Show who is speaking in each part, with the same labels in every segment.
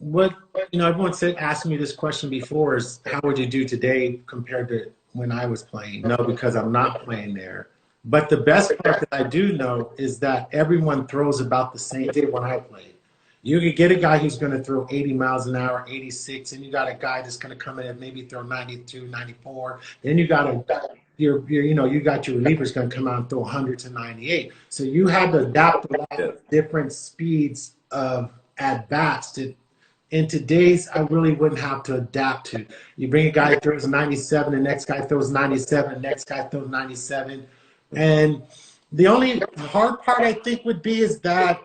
Speaker 1: what everyone said asked me this question before is how would you do today compared to when I was playing? No, because I'm not playing there. But the best part that I do know is that everyone throws about the same did when I played. You could get a guy who's going to throw 80 miles an hour, 86, and you got a guy that's going to come in and maybe throw 92, 94. Then you got you got your relievers going to come out and throw 100 to 98. So you had to adapt a lot
Speaker 2: Yeah.
Speaker 1: of different speeds of at bats to in today's, I really wouldn't have to adapt to. You bring a guy that throws 97, the next guy throws 97, the next guy throws 97. And the only hard part I think would be is that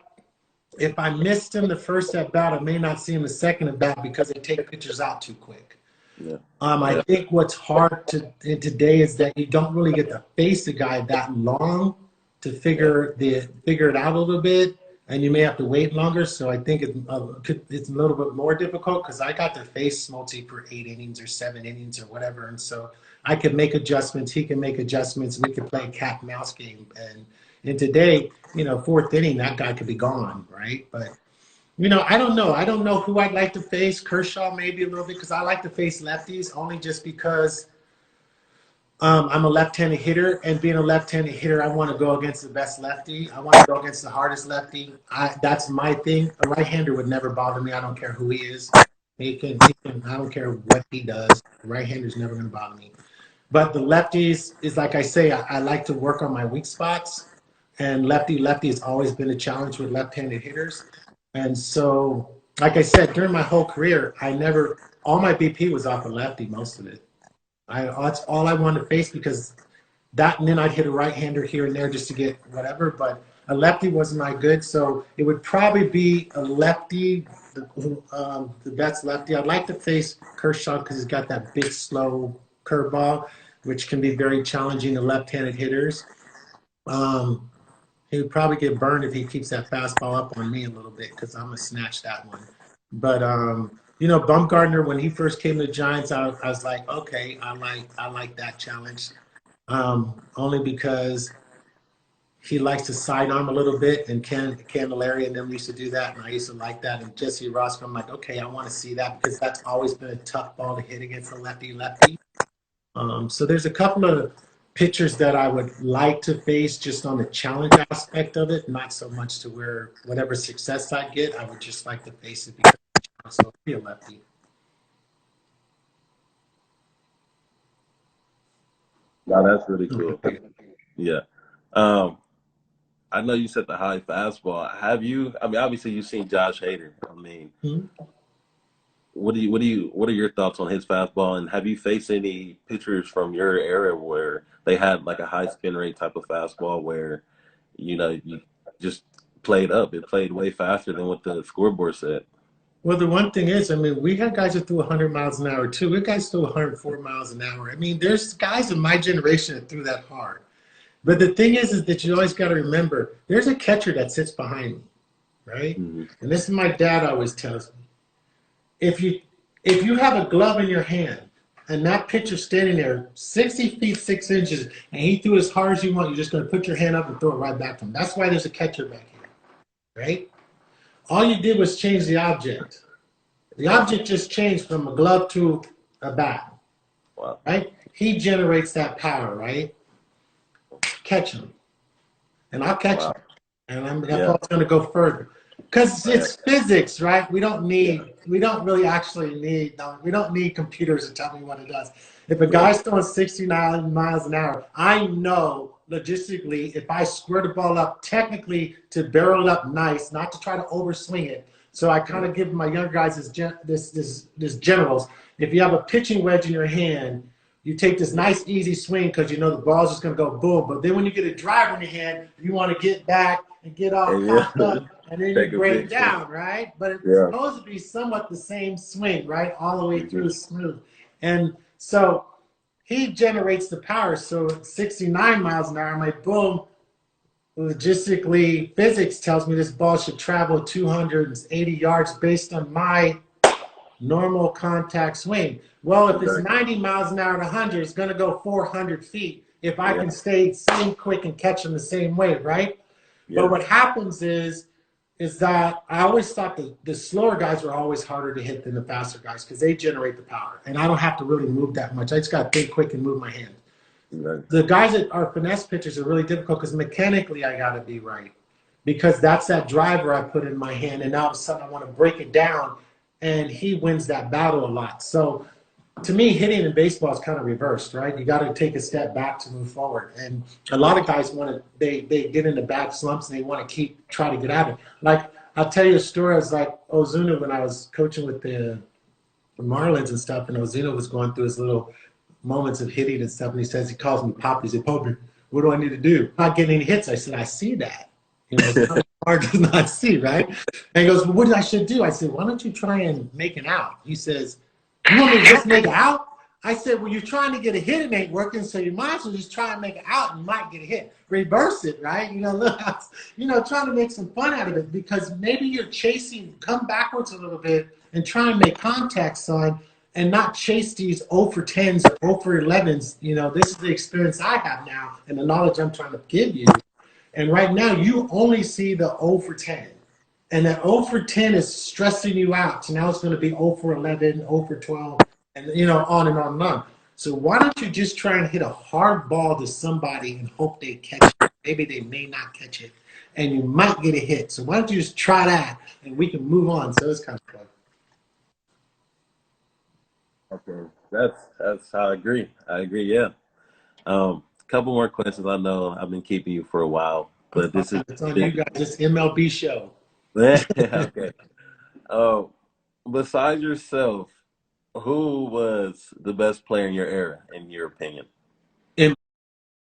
Speaker 1: if I missed him the first at bat, I may not see him the second at bat because they take pitchers out too quick.
Speaker 2: Yeah.
Speaker 1: I think what's hard in today is that you don't really get to face a guy that long to figure it out a little bit, and you may have to wait longer. So I think it's a little bit more difficult because I got to face Smoltz for 8 innings or 7 innings or whatever, and so I could make adjustments. He can make adjustments. We could play a cat and mouse game, and today, fourth inning, that guy could be gone, right? But I don't know. I don't know who I'd like to face. Kershaw maybe a little bit because I like to face lefties only just because I'm a left-handed hitter, and being a left-handed hitter, I want to go against the best lefty. I want to go against the hardest lefty. That's my thing. A right-hander would never bother me. I don't care who he is. He can. I don't care what he does. The right-hander's never going to bother me. But the lefties is like I say. I like to work on my weak spots, and lefty has always been a challenge with left-handed hitters. And so, like I said, during my whole career, all my BP was off a lefty, most of it. That's all I wanted to face because that, and then I'd hit a right-hander here and there just to get whatever, but a lefty wasn't my good, so it would probably be a lefty, the best lefty. I'd like to face Kershaw because he's got that big, slow curveball, which can be very challenging to left-handed hitters. He would probably get burned if he keeps that fastball up on me a little bit because I'm going to snatch that one. But, Bumgarner, when he first came to the Giants, I was like, okay, I like that challenge. Only because he likes to sidearm a little bit, and Candelaria and them used to do that, and I used to like that. And Jesse Ross, I'm like, okay, I want to see that because that's always been a tough ball to hit against a lefty. So there's a couple of pitchers that I would like to face just on the challenge aspect of it, not so much to where whatever success I get, I would just like to face it because so be a lefty.
Speaker 2: No, that's really cool. Yeah. I know you said the high fastball. Have you? I mean, obviously you've seen Josh Hader. I mean, what are your thoughts on his fastball? And have you faced any pitchers from your era where they had like a high spin rate type of fastball where, you just played up? It played way faster than what the scoreboard said.
Speaker 1: Well, the one thing is, I mean, we had guys that threw 100 miles an hour too. We had guys threw 104 miles an hour. I mean, there's guys in my generation that threw that hard. But the thing is that you always got to remember, there's a catcher that sits behind me, right?
Speaker 2: Mm-hmm.
Speaker 1: And this is my dad always tells me. If you have a glove in your hand and that pitcher's standing there 60 feet 6 inches and he threw as hard as you want, you're just going to put your hand up and throw it right back to him. That's why there's a catcher back here, right? All you did was change the object. The object just changed from a glove to a bat,
Speaker 2: Wow.
Speaker 1: right? He generates that power, right? Catch him. And I'll catch him. And that's what's going to go further. Because it's physics, right? We don't really need computers to tell me what it does. If a guy's throwing 69 miles an hour, I know logistically, if I square the ball up technically to barrel it up nice, not to try to overswing it. So I kind of give my younger guys this generals. If you have a pitching wedge in your hand, you take this nice easy swing because you know the ball's just going to go boom. But then when you get a driver in your hand, you want to get back and get all popped up, and then you break down, right? But it's supposed to be somewhat the same swing, right? All the way through smooth. And so he generates the power. So 69 miles an hour, I'm like, boom. Logistically, physics tells me this ball should travel 280 yards based on my normal contact swing. Well, if it's 90 miles an hour to 100, it's going to go 400 feet if I can stay same quick and catch them the same way, right? But what happens is is that I always thought the slower guys were always harder to hit than the faster guys because they generate the power. And I don't have to really move that much. I just got to think quick and move my hand.
Speaker 2: Right.
Speaker 1: The guys that are finesse pitchers are really difficult because mechanically I got to be right. Because that's that driver I put in my hand. And now all of a sudden I want to break it down. And he wins that battle a lot. So to me, hitting in baseball is kind of reversed, right? You got to take a step back to move forward. And a lot of guys want to, they get into bad slumps and they want to try to get out of it. Like, I'll tell you a story. I was like Ozuna when I was coaching with the Marlins and stuff, and Ozuna was going through his little moments of hitting and stuff. And he calls me Poppy. He said, Poppy, what do I need to do? Not getting any hits. I said, I see that. You know, it's hard to not see, right? And he goes, well, what I should do? I said, why don't you try and make an out? He says, you want me to just make it out? I said, well, you're trying to get a hit, it ain't working, so you might as well just try and make it out and you might get a hit. Reverse it, right? You know, look, trying to make some fun out of it because maybe you're chasing, come backwards a little bit and try and make contact, son, and not chase these 0 for 10s or 0 for 11s. You know, this is the experience I have now and the knowledge I'm trying to give you. And right now, you only see the 0 for 10. And that 0 for 10 is stressing you out. So now it's going to be 0 for 11, 0 for 12, and, on and on and on. So why don't you just try and hit a hard ball to somebody and hope they catch it? Maybe they may not catch it, and you might get a hit. So why don't you just try that, and we can move on. So it's kind of fun.
Speaker 2: Okay, that's I agree. Yeah. Couple more questions. I know I've been keeping you for a while, but this is
Speaker 1: it's on you guys. It's MLB show.
Speaker 2: Okay. Besides yourself, who was the best player in your era, in your opinion?